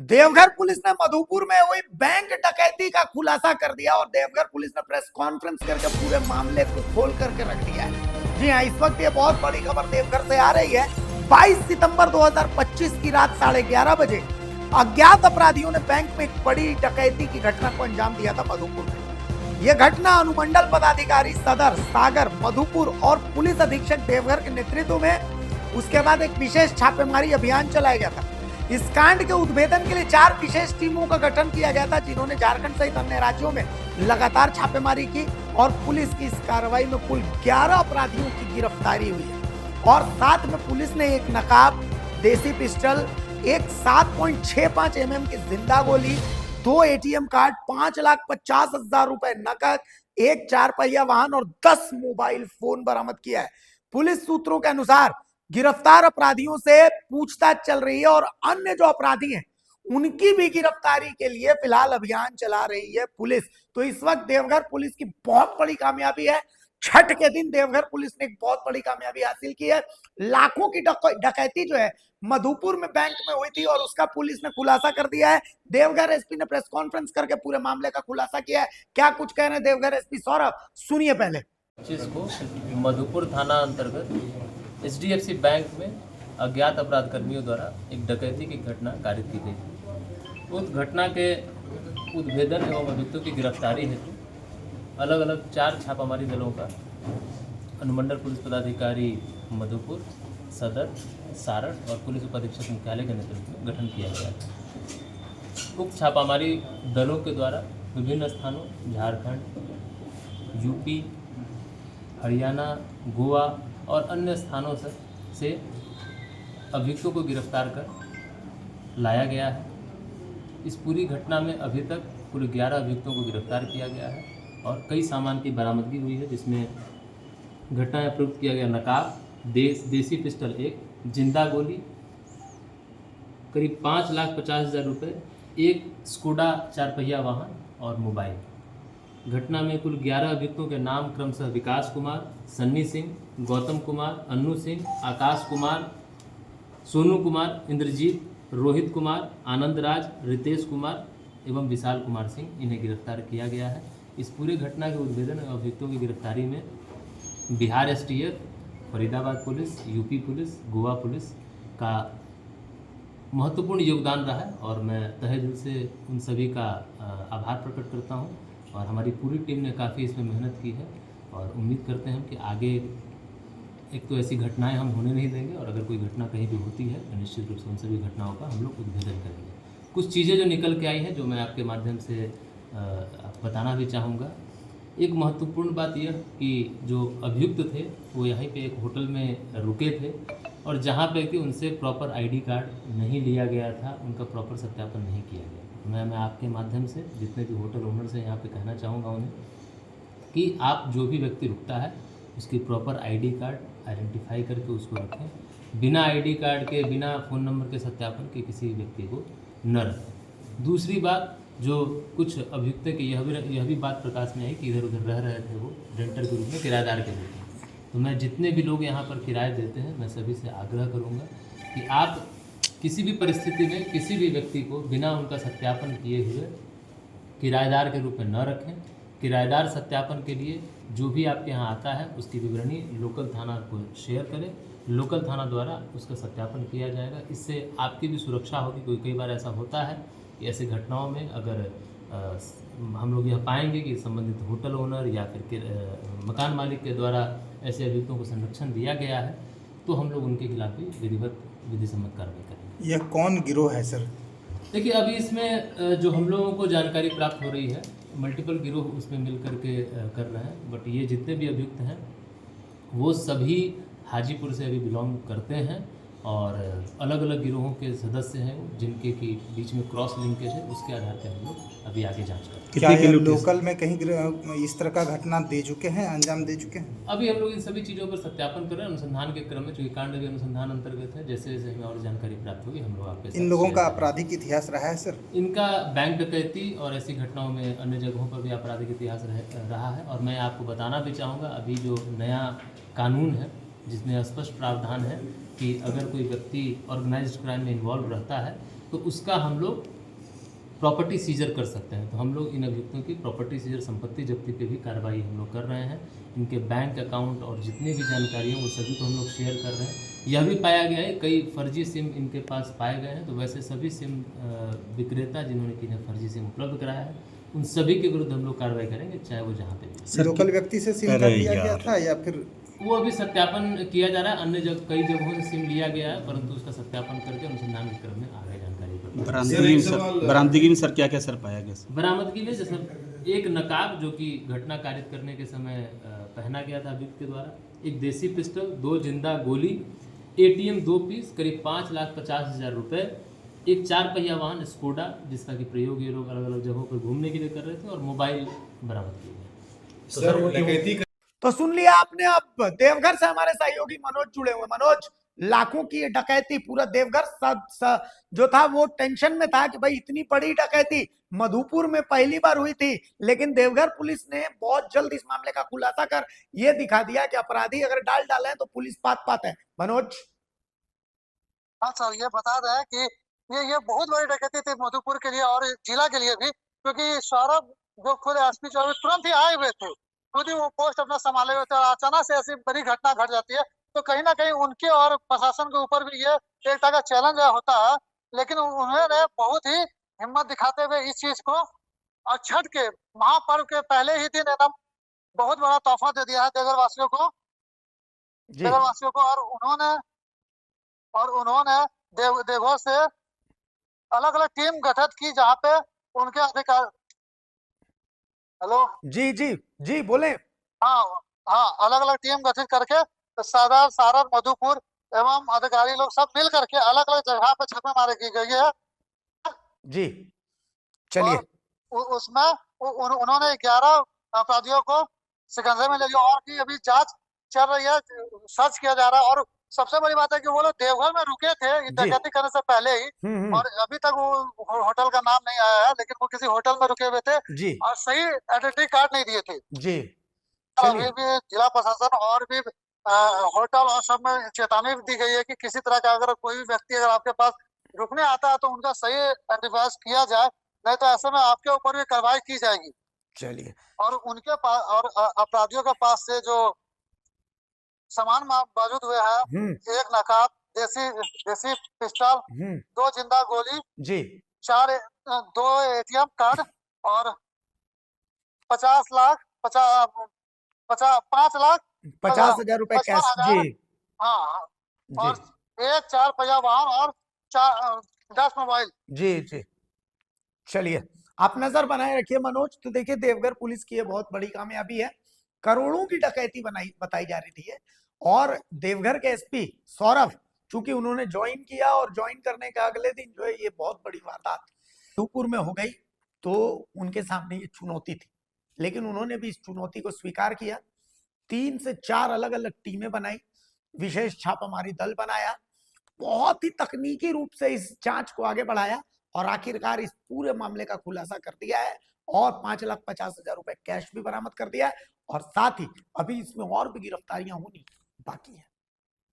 Deoghar police ने मधुपुर में हुई बैंक डकैती का खुलासा कर दिया और देवघर पुलिस ने प्रेस कॉन्फ्रेंस करके पूरे मामले को खोल करके रख दिया है। जी हाँ, इस वक्त ये बहुत बड़ी खबर देवघर से आ रही है। 22 सितंबर 2025 की रात 11:30 बजे अज्ञात अपराधियों ने बैंक में एक बड़ी डकैती की घटना को अंजाम दिया था मधुपुर में। यह घटना अनुमंडल पदाधिकारी सदर सागर मधुपुर और पुलिस अधीक्षक देवघर के नेतृत्व में उसके बाद एक विशेष छापेमारी अभियान चलाया गया था। इस कांड के उद्भेदन के लिए 4 विशेष टीमों का गठन किया गया था, जिन्होंने झारखंड सहित अन्य राज्यों में लगातार छापेमारी की और पुलिस की इस कार्रवाई में कुल 11 अपराधियों की गिरफ्तारी हुई है। और साथ में पुलिस ने एक नकाब, देसी पिस्टल, एक 7.65 mm की जिंदा गोली, 2 ATM कार्ड, 5,50,000 रुपए नकद, एक 4 पहिया वाहन और 10 मोबाइल फोन बरामद किया है। पुलिस सूत्रों के अनुसार गिरफ्तार अपराधियों से पूछताछ चल रही है और अन्य जो अपराधी हैं उनकी भी गिरफ्तारी के लिए फिलहाल अभियान चला रही है पुलिस। तो इस वक्त देवघर पुलिस की बहुत बड़ी कामयाबी है। छठ के दिन देवघर पुलिस ने एक बहुत बड़ी कामयाबी हासिल की है। लाखों की डकैती जो है मधुपुर में बैंक में हुई थी और उसका पुलिस ने खुलासा कर दिया है। देवघर एसपी ने प्रेस कॉन्फ्रेंस करके पूरे मामले का खुलासा किया है। क्या कुछ कह रहे हैं देवघर एसपी सौरभ, सुनिए पहले। 25 को मधुपुर थाना अंतर्गत HDFC बैंक में अज्ञात अपराध कर्मियों द्वारा एक डकैती की घटना कारित की गई। उस घटना के उद्भेदन एवं अभियुक्तों की गिरफ्तारी हेतु अलग अलग 4 छापामारी दलों का अनुमंडल पुलिस पदाधिकारी मधुपुर, सदर, सारण और पुलिस उपाधीक्षक मुख्यालय के नेतृत्व में गठन किया गया है। उक्त छापामारी दलों के द्वारा विभिन्न स्थानों झारखंड, यूपी, हरियाणा, गोवा और अन्य स्थानों से अभियुक्तों को गिरफ्तार कर लाया गया है। इस पूरी घटना में अभी तक कुल 11 अभियुक्तों को गिरफ्तार किया गया है और कई सामान की बरामदगी हुई है, जिसमें घटना में प्रयुक्त किया गया नकाब, देसी पिस्टल 1, जिंदा गोली, करीब 5,50,000 रुपये, एक स्कूडा 4 पहिया वाहन और मोबाइल। घटना में कुल 11 अभियुक्तों के नाम क्रमशः विकास कुमार, सन्नी सिंह, गौतम कुमार, अन्नू सिंह, आकाश कुमार, सोनू कुमार, इंद्रजीत, रोहित कुमार, आनंद राज, रितेश कुमार एवं विशाल कुमार सिंह, इन्हें गिरफ्तार किया गया है। इस पूरे घटना के उद्भेदन एवं अभियुक्तों की गिरफ्तारी में Bihar STF, Faridabad police, UP police, Goa police का महत्वपूर्ण योगदान रहा है और मैं तहे दिल से उन सभी का आभार प्रकट करता हूं। और हमारी पूरी टीम ने काफ़ी इसमें मेहनत की है और उम्मीद करते हैं कि आगे एक तो ऐसी घटनाएं हम होने नहीं देंगे और अगर कोई घटना कहीं भी होती है तो निश्चित रूप से उन सभी घटनाओं का हम लोग उद्भेदन करेंगे। कुछ चीज़ें जो निकल के आई हैं जो मैं आपके माध्यम से बताना भी चाहूँगा। एक महत्वपूर्ण बात यह कि जो अभियुक्त थे वो यहीं पे एक होटल में रुके थे और जहाँ पे कि उनसे प्रॉपर ID कार्ड नहीं लिया गया था, उनका प्रॉपर सत्यापन नहीं किया गया। मैं आपके माध्यम से जितने भी होटल ओनर से यहाँ पे कहना चाहूँगा उन्हें कि आप जो भी व्यक्ति रुकता है उसकी प्रॉपर ID कार्ड आइडेंटिफाई करके उसको रखें। बिना ID कार्ड के, बिना फ़ोन नंबर के सत्यापन के किसी व्यक्ति को न रखें। दूसरी बात, जो कुछ अभियुक्त के यह भी बात प्रकाश में आई कि इधर उधर रह रहे थे वो रेंटर के रूप में, किराएदार के रूप में। तो मैं जितने भी लोग यहाँ पर किराए देते हैं मैं सभी से आग्रह करूँगा कि आप किसी भी परिस्थिति में किसी भी व्यक्ति को बिना उनका सत्यापन किए हुए किराएदार के रूप में न रखें। किराएदार सत्यापन के लिए जो भी आपके यहाँ आता है उसकी विवरणी लोकल थाना को शेयर करें। लोकल थाना द्वारा उसका सत्यापन किया जाएगा। इससे आपकी भी सुरक्षा होगी। कई बार ऐसा होता है कि ऐसी घटनाओं में अगर हम लोग यह पाएंगे कि संबंधित होटल ओनर या फिर मकान मालिक के द्वारा ऐसे अभियुक्तों को संरक्षण दिया गया है तो हम लोग उनके खिलाफ भी विधि सम्मत कार्रवाई करेंगे। यह कौन गिरोह है सर? देखिए, अभी इसमें जो हम लोगों को जानकारी प्राप्त हो रही है, मल्टीपल गिरोह उसमें मिल करके कर रहे हैं, बट ये जितने भी अभियुक्त हैं वो सभी हाजीपुर से अभी बिलोंग करते हैं और अलग अलग गिरोहों के सदस्य हैं जिनके की बीच में क्रॉस लिंकेज है। उसके आधार पर हम लोग अभी आगे जांच करते हैं। क्या ये लोकल में कहीं इस तरह का घटना दे चुके हैं, अंजाम दे चुके हैं? अभी हम लोग इन सभी चीज़ों पर सत्यापन कर रहे हैं अनुसंधान के क्रम में, चूँकि कांड भी अनुसंधान अंतर्गत है। जैसे जैसे हमें और जानकारी प्राप्त होगी हम लोग आपके इन लोगों का आपराधिक इतिहास रहा है सर? इनका बैंक डकैती और ऐसी घटनाओं में अन्य जगहों पर भी आपराधिक इतिहास रहा है। और मैं आपको बताना भी चाहूँगा, अभी जो नया कानून है जिसमें स्पष्ट प्रावधान है कि अगर कोई व्यक्ति ऑर्गेनाइज्ड क्राइम में इन्वॉल्व रहता है तो उसका हम लोग प्रॉपर्टी सीजर कर सकते हैं। तो हम लोग इन अभियुक्तों की प्रॉपर्टी सीजर, संपत्ति जब्ती पे भी कार्रवाई हम लोग कर रहे हैं। इनके बैंक अकाउंट और जितनी भी जानकारी हैं वो सभी को हम लोग शेयर कर रहे हैं। यह भी पाया गया है कई फर्जी सिम इनके पास पाए गए हैं, तो वैसे सभी सिम विक्रेता जिन्होंने कि फर्जी सिम उपलब्ध कराया है उन सभी के विरुद्ध हम लोग कार्रवाई करेंगे, चाहे वो जहाँ पे भी। लोकल व्यक्ति से सिम कार्ड लिया गया था या फिर वो अभी सत्यापन किया जा रहा है। अन्य कई जगहों से सिम लिया गया है, परंतु उसका सत्यापन करके अनुसंधान के क्रम में आगे जानकारी पर बरामदगी में सर क्या क्या सर पाया गया सर? बरामदगी में जैसे एक नकाब जो कि घटना कारित करने के समय पहना गया था अभियुक्त के द्वारा, एक देसी पिस्टल, 2 जिंदा गोली, ATM 2 पीस, करीब 5,50,000 रुपए, एक 4 पहिया वाहन स्कोडा जिसका कि प्रयोग ये लोग अलग अलग जगहों पर घूमने के लिए कर रहे थे, और मोबाइल बरामद किए गए। तो सुन लिया आपने। अब देवघर से हमारे सहयोगी मनोज जुड़े हुए। मनोज, लाखों की ये डकैती, पूरा देवघर जो था वो टेंशन में था कि भाई इतनी बड़ी डकैती मधुपुर में पहली बार हुई थी, लेकिन देवघर पुलिस ने बहुत जल्द इस मामले का खुलासा कर ये दिखा दिया कि अपराधी अगर डाल डाले हैं तो पुलिस पात है। मनोज। हाँ सर, ये बता रहे हैं कि ये बहुत बड़ी डकैती थी मधुपुर के लिए और जिला के लिए भी, क्योंकि सौरभ जो खुद एसपी जो तुरंत ही आए हुए थे, खुद ही वो पोस्ट अपना संभाले हुए थे, और अचानक से ऐसी बड़ी घटना घट जाती है तो कहीं ना कहीं उनके और प्रशासन के ऊपर भी ये एक तरह का चैलेंज होता है। लेकिन उन्होंने बहुत ही हिम्मत दिखाते हुए इस चीज को, और छठ के महापर्व के पहले ही दिन एकदम बहुत बड़ा तोहफा दे दिया है देवघर वासियों को, और उन्होंने देवघर से अलग अलग टीम गठित की, जहाँ पे उनके अधिकार। हेलो जी जी जी बोले। हाँ हाँ, अलग अलग टीम गठित करके सदर, सारण, मधुपुर एवं अधिकारी लोग सब मिल करके अलग अलग जगह पे छापेमारी की गई है। जी चलिए। उसमें उन्होंने 11 अपराधियों को शिकंजे में ले लिया, और भी अभी जांच चल रही है, सर्च किया जा रहा है। और सबसे बड़ी बात है कि वो लोग देवघर में रुके थे डकैती करने से पहले ही, और अभी तक वो होटल का नाम नहीं आया है, लेकिन वो किसी होटल में रुके हुए थे जी, और सही आइडेंटिटी कार्ड नहीं दिए थे जी। अभी भी जिला प्रशासन और भी होटल और सब में चेतावनी दी गई है कि किसी तरह का अगर कोई भी व्यक्ति अगर आपके पास रुकने आता है तो उनका सही आइडेंटिफाई किया जाए, नहीं तो ऐसे में आपके ऊपर भी कार्रवाई की जाएगी। चलिए। और उनके पास और अपराधियों के पास से जो सामान मौजूद हुए हैं, एक नकाब, देसी पिस्टल, 2 जिंदा गोली जी, 2 ATM कार्ड और 5,50,000 रुपए कैश। जी हाँ, और जी, एक 4 पहिया वाहन और 10 मोबाइल। जी जी। चलिए, आप नजर बनाए रखिए मनोज। तो देखिए, देवघर पुलिस की ये बहुत बड़ी कामयाबी है। करोड़ों की डकैती बताई जा रही थी, और देवघर के एसपी सौरभ, चूंकि उन्होंने ज्वाइन किया और ज्वाइन करने के अगले दिन जो है ये बहुत बड़ी वारदात मधुपुर में हो गई, तो उनके सामने ये चुनौती थी, लेकिन उन्होंने भी इस चुनौती को स्वीकार किया। 3 से 4 अलग अलग टीमें बनाई, विशेष छापामारी दल बनाया, बहुत ही तकनीकी रूप से इस जांच को आगे बढ़ाया, और आखिरकार इस पूरे मामले का खुलासा कर दिया है, और 5,50,000 रुपए कैश भी बरामद कर दिया है, और साथ ही अभी इसमें और भी गिरफ्तारियां होनी बाकी है।